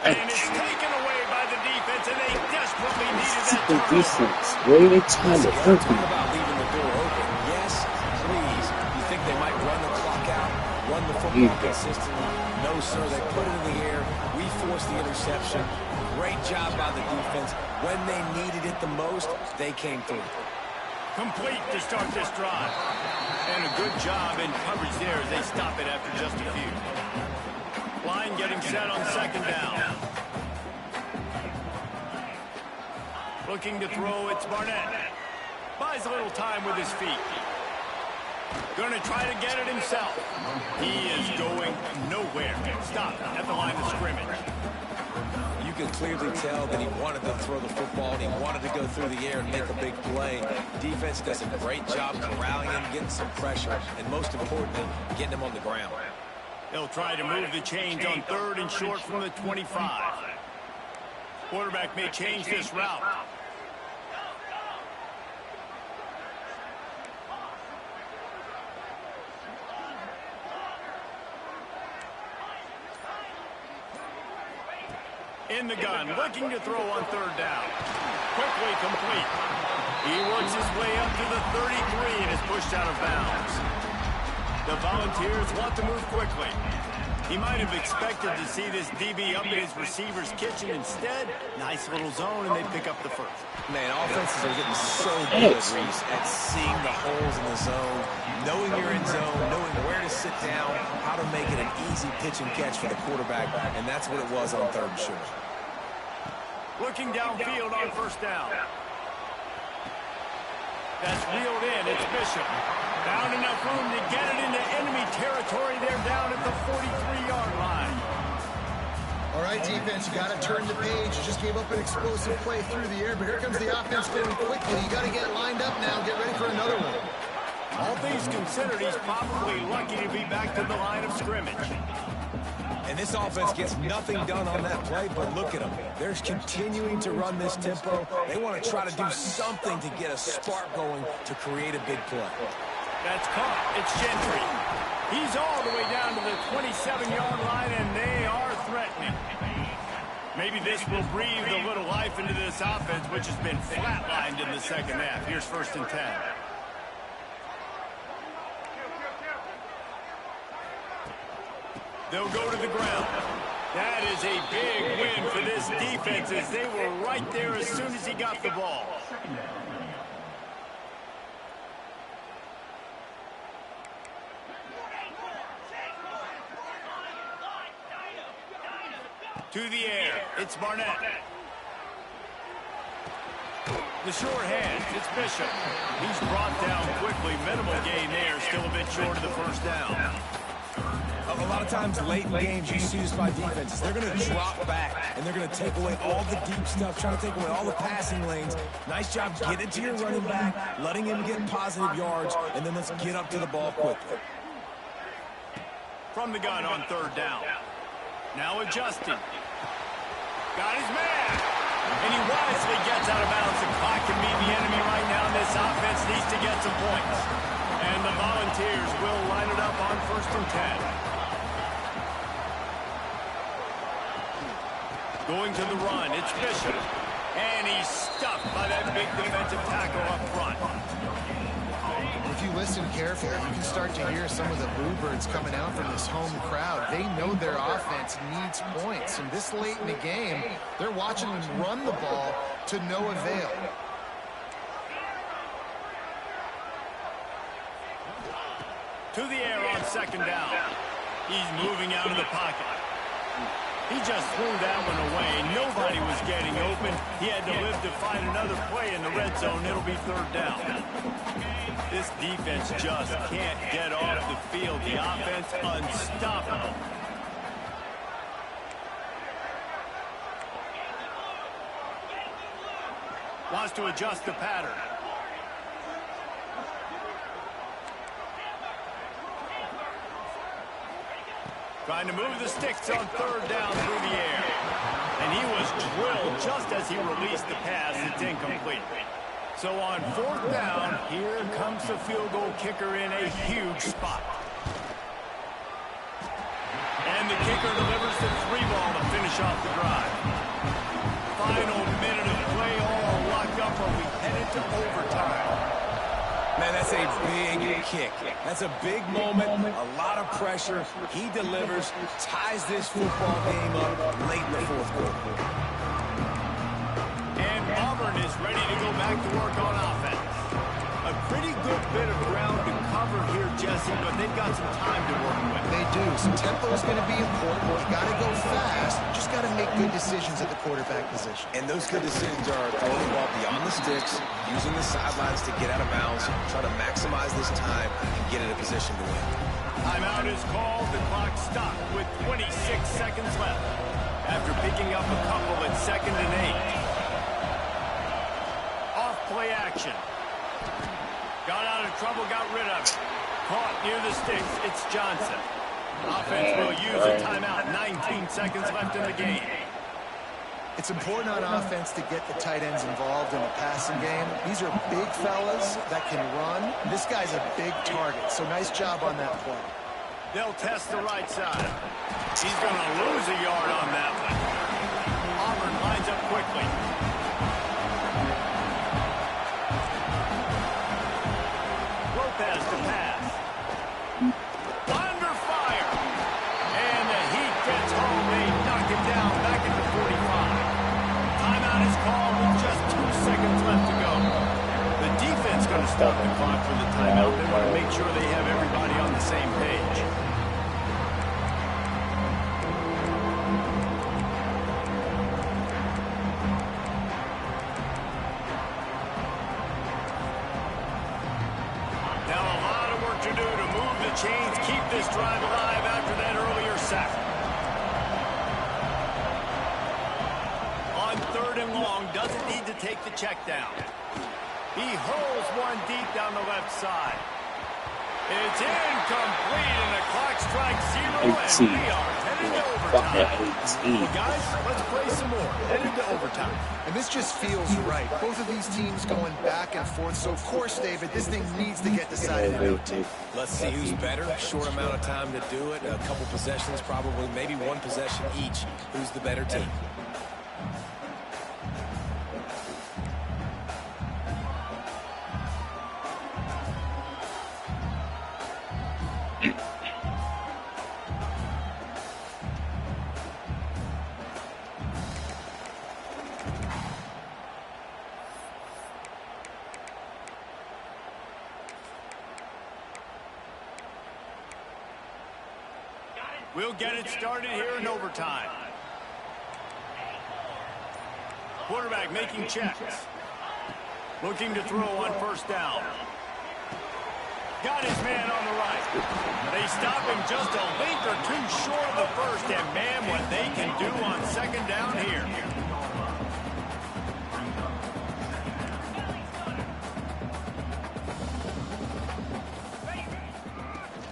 And it's taken away by the defense, and they desperately needed that The turnover. defense, where they trying to Talk open? about leaving the door open. Yes, please. You think they might run the clock out? run the football consistently. No, sir, they put it in the air. We forced the interception. Great job by the defense. When they needed it the most, they came through. Complete to start this drive. And a good job in coverage there as they stop it after just a few. Line getting set on second down. Looking to throw, it's Barnett. Buys a little time with his feet. Going to try to get it himself. He is going nowhere. Stop at the line of scrimmage. You can clearly tell that he wanted to throw the football and he wanted to go through the air and make a big play. Defense does a great job corralling him, getting some pressure, and most importantly, getting him on the ground. They'll try to move the chains on third and short from the 25. Quarterback may change this route. In the gun, looking to throw on third down. Quickly complete. He works his way up to the 33 and is pushed out of bounds. The Volunteers want to move quickly. He might have expected to see this DB up in his receiver's kitchen. Instead, nice little zone, and they pick up the first. Man, offenses are getting so good, Reese, at seeing the holes in the zone, knowing you're in zone, knowing where to sit down, how to make it an easy pitch and catch for the quarterback, and that's what it was on third and short. Looking downfield on first down. That's reeled in. It's Bishop. Found enough room to get it into enemy territory. They're down at the 43-yard line. All right, defense, you got to turn the page. You just gave up an explosive play through the air, but here comes the offense going quickly. You got to get lined up now. Get ready for another one. All things considered, he's probably lucky to be back to the line of scrimmage. And this offense gets nothing done on that play, but look at them. They're continuing to run this tempo. They want to try to do something to get a spark going to create a big play. That's caught. It's Gentry. He's all the way down to the 27-yard line, and they are threatening. Maybe this will breathe a little life into this offense, which has been flatlined in the second half. Here's first and 10. They'll go to the ground. That is a big win for this defense as they were right there as soon as he got the ball. To the air, it's Barnett. The short hand, it's Bishop. He's brought down quickly. Minimal gain there, still a bit short of the first down. A lot of times late in games you see this by defenses. They're going to drop back, and they're going to take away all the deep stuff, trying to take away all the passing lanes. Nice job getting to your running back, letting him get positive yards, and then let's get up to the ball quickly. From the gun on third down. Now adjusting. Got his man. And he wisely gets out of bounds. The clock can be the enemy right now. This offense needs to get some points. And the Volunteers will line it up on first and 10. Going to the run, it's Bishop. And he's stuffed by that big defensive tackle up front. If you listen carefully, you can start to hear some of the bluebirds coming out from this home crowd. They know their offense needs points. And this late in the game, they're watching them run the ball to no avail. To the air on second down. He's moving out of the pocket. He just threw that one away. Nobody was getting open. He had to live to find another play in the red zone. It'll be third down. This defense just can't get off the field. The offense unstoppable. Wants to adjust the pattern. Trying to move the sticks on third down through the air. And he was drilled just as he released the pass. It's incomplete. So on fourth down, here comes the field goal kicker in a huge spot. And the kicker delivers the 3-ball to finish off the drive. Final minute of play, all locked up, or we headed to overtime. Man, that's a big kick. That's a big moment, a lot of pressure. He delivers, ties this football game up late in the fourth quarter. And Auburn is ready to go back to work on offense. A pretty good bit of ground to cover here, Jesse, but they've got some time to work with. They do. Some tempo is going to be important. You got to go fast. Just got to make good decisions at the quarterback position. And those good decisions are throwing the ball beyond the sticks, using the sidelines to get out of bounds, try to maximize this time and get in a position to win. Timeout is called. The clock stopped with 26 seconds left after picking up a couple at 2nd and 8. Off play action. Got out of trouble, got rid of it. Caught near the sticks. It's Johnson. Offense will use a timeout. 19 seconds left in the game. It's important on offense to get the tight ends involved in the passing game. These are big fellas that can run. This guy's a big target, so nice job on that play. They'll test the right side. He's going to lose a yard on that one. Auburn lines up quickly. Lopez to pass. Under fire. And the heat gets home. They knock him down back at the 45. Timeout is called with just 2 seconds left to go. The defense going to stop the clock for the timeout. They want to make sure they have everybody on the same page. Chains keep this drive alive after that earlier sack. On 3rd and long, doesn't need to take the check down. He holds one deep down the left side. It's incomplete, and the clock strikes 0, and we are headed to overtime. Well, guys, let's play some more. Headed to overtime. And this just feels right. Both of these teams going back and forth. So, of course, David, this thing needs to get decided in OT. Let's see who's better. Short amount of time to do it. A couple possessions, probably maybe one possession each. Who's the better team? We'll get it started here in overtime. Quarterback making checks. Looking to throw on 1st down. Got his man on the right. They stop him just a link or two short of the first, and man, what they can do on 2nd down here.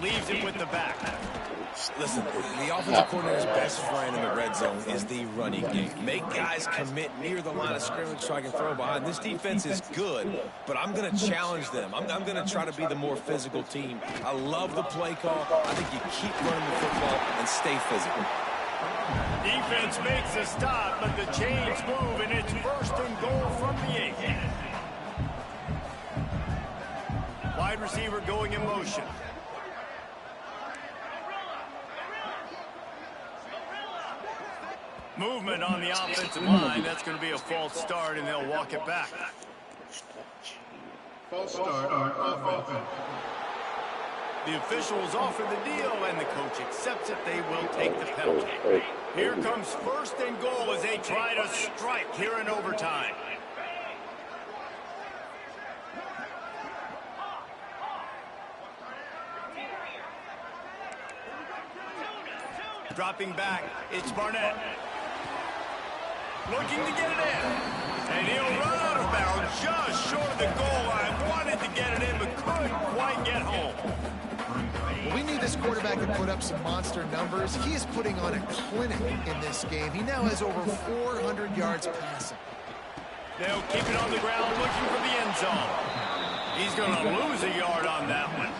Leaves it with the back. Listen, the offensive coordinator's best friend in the red zone is the running game. Make guys commit near the line of scrimmage so I can throw behind. This defense is good, but I'm going to challenge them. I'm going to try to be the more physical team. I love the play call. I think you keep running the football and stay physical. Defense makes a stop, but the chains move, and it's 1st and goal from the 8. Wide receiver going in motion. Movement on the offensive line. That's going to be a false start, and they'll walk it back. False start on offense. The officials offer the deal, and the coach accepts it. They will take the penalty. Here comes 1st and goal as they try to strike here in overtime. Dropping back, it's Barnett. Looking to get it in. And he'll run out of bounds just short of the goal line. Wanted to get it in, but couldn't quite get home. Well, we need this quarterback to put up some monster numbers. He is putting on a clinic in this game. He now has over 400 yards passing. They'll keep it on the ground, looking for the end zone. He's going to lose a yard on that one.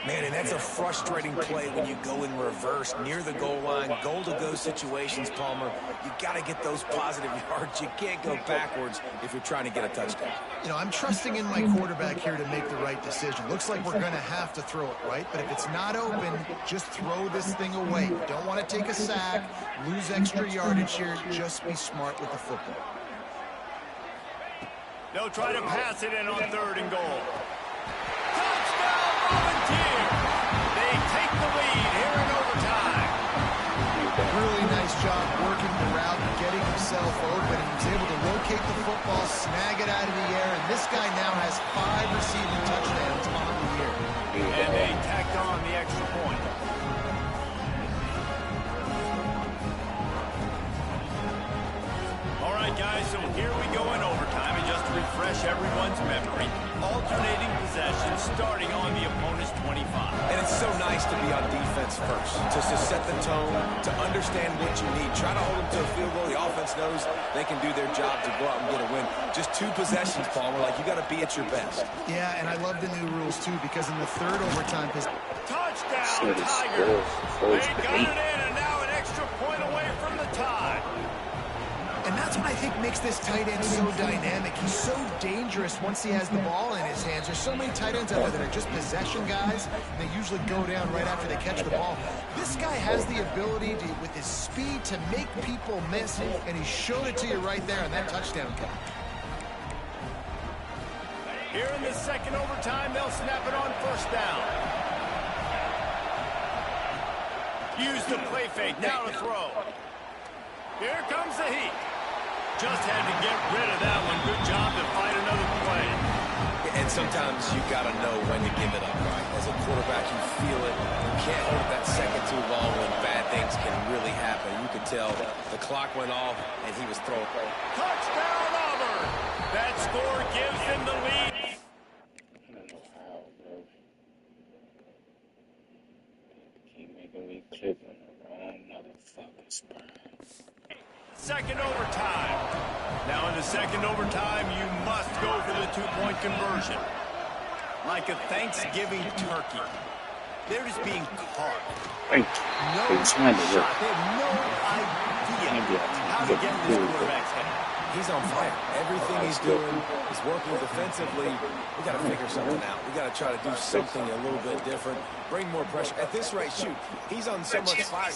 Man, and that's a frustrating play when you go in reverse near the goal line, goal-to-go situations, Palmer. You got to get those positive yards. You can't go backwards if you're trying to get a touchdown. You know, I'm trusting in my quarterback here to make the right decision. Looks like we're going to have to throw it, right? But if it's not open, just throw this thing away. You don't want to take a sack, lose extra yardage here. Just be smart with the football. They'll try to pass it in on 3rd and goal. Touchdown, Volunteer! They take the lead here in overtime. Really nice job working the route and getting himself open. He was able to locate the football, snag it out of the air, and this guy now has 5 receiving touchdowns on the year. And they tacked on the extra point. All right, guys, so here we go in overtime, and just to refresh everyone's memory, alternating possession starting on the opponent's 25. And it's so nice to be on defense first, just to set the tone, to understand what you need. Try to hold them to a field goal. The offense knows they can do their job to go out and get a win. Just 2 possessions, Palmer. Like, you got to be at your best. Yeah, and I love the new rules, too, because in the 3rd overtime... Touchdown, Tigers! They got it in, and now an extra point away from the tie. And that's what I think makes this tight end so dynamic. He's so dangerous once he has the ball in his hands. There's so many tight ends out there that are just possession guys. They usually go down right after they catch the ball. This guy has the ability to, with his speed, to make people miss, and he showed it to you right there on that touchdown catch. Here in the 2nd overtime, they'll snap it on 1st down. Use the play fake, now to throw. Here comes the heat. Just had to get rid of that one. Good job to fight another play. And sometimes you got to know when to give it up, right? As a quarterback, you feel it. You can't hold that second too long when bad things can really happen. You could tell the clock went off and he was throwing. Touchdown, Auburn! That score gives them the lead. I don't know how, bro. Keep making me click on the wrong motherfucking spot. 2nd overtime. Now in the 2nd overtime, you must go for the 2-point conversion. Like a Thanksgiving turkey. They're just being caught. No shot. They have no idea how to get in this quarterback's head. He's on fire. Everything he's doing is working defensively. We got to figure something out. We got to try to do something a little bit different. Bring more pressure. At this rate, shoot, he's on so much fire.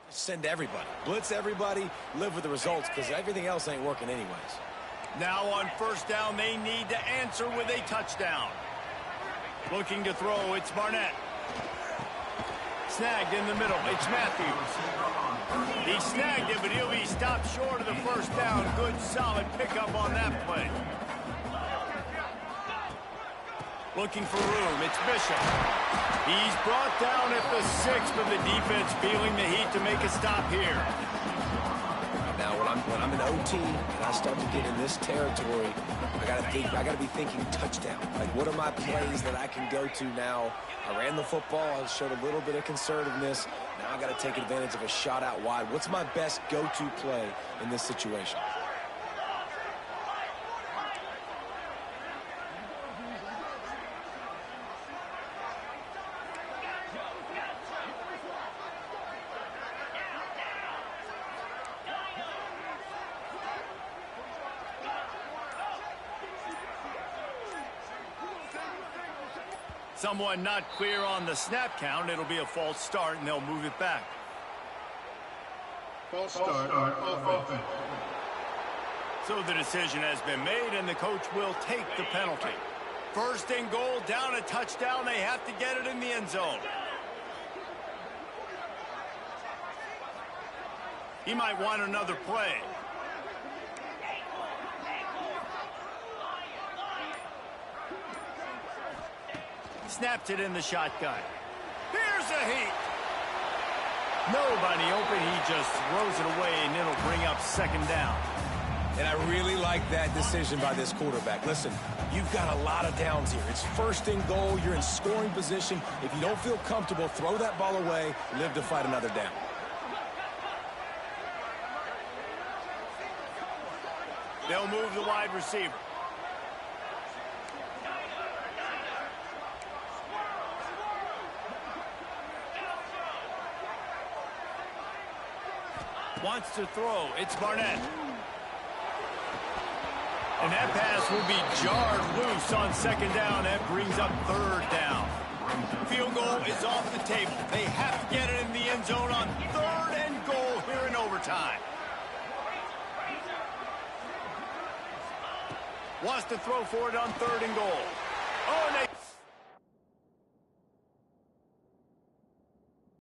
Send everybody. Blitz everybody. Live with the results, because everything else ain't working anyways. Now on 1st down, they need to answer with a touchdown. Looking to throw, it's Barnett. Snagged in the middle, it's Matthews. He snagged it, but he'll be stopped short of the 1st down. Good, solid pickup on that play. Looking for room, it's Bishop. He's brought down at the 6, but the defense feeling the heat to make a stop here. Now, when I'm in OT and I start to get in this territory, I gotta be thinking touchdown. Like, what are my plays that I can go to now? I ran the football, I showed a little bit of conservativeness. Now I gotta take advantage of a shot out wide. What's my best go-to play in this situation? Someone not clear on the snap count. It'll be a false start, and they'll move it back. False start on offense. So the decision has been made, and the coach will take the penalty. 1st and goal, down a touchdown. They have to get it in the end zone. He might want another play. Snaps it in the shotgun. Here's a heat. Nobody open. He just throws it away, and it'll bring up 2nd down. And I really like that decision by this quarterback. Listen, you've got a lot of downs here. It's 1st and goal. You're in scoring position. If you don't feel comfortable, throw that ball away. Live to fight another down. They'll move the wide receiver. Wants to throw. It's Barnett. And that pass will be jarred loose on second down. That brings up third down. Field goal is off the table. They have to get it in the end zone on third and goal here in overtime. Wants to throw for it on third and goal. Oh, and they